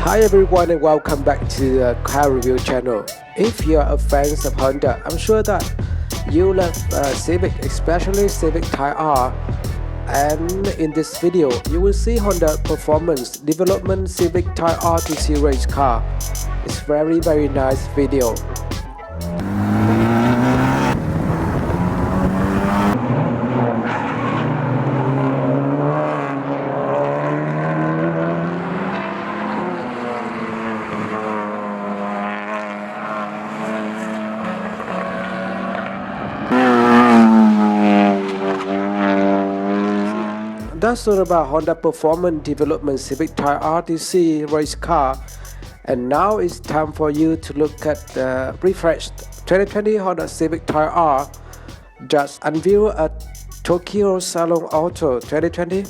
Hi everyone and welcome back to the car review channel. If you are a fan of Honda, I'm sure that you love Civic, especially Civic Type R. And in this video, you will see Honda Performance Development Civic Type R to series car. It's very nice video. That's all about Honda Performance Development Civic Type RTC race car. And now it's time for you to look at the refreshed 2020 Honda Civic Type R just unveiled at Tokyo Salon Auto 2020.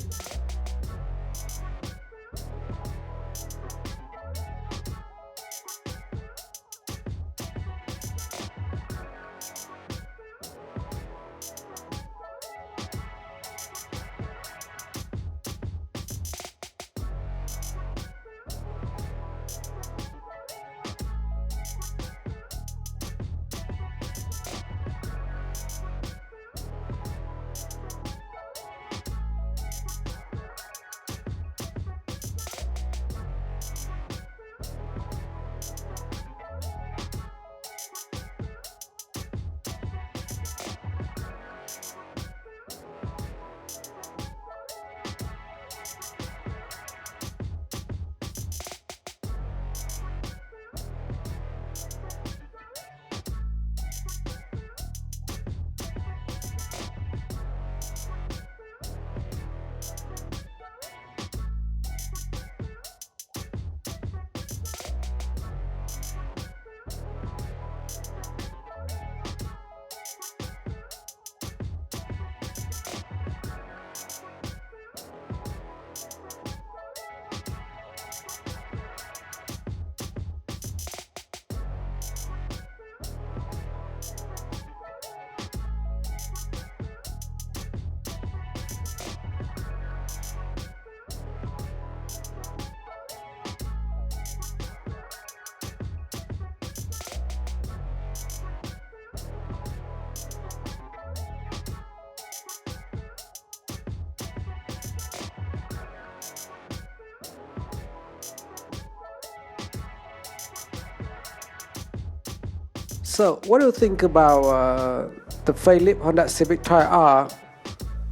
So, what do you think about the facelift Honda Civic Type R?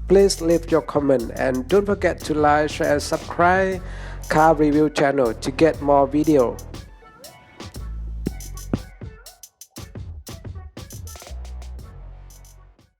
Please leave your comment and don't forget to like, share, and subscribe car review channel to get more video.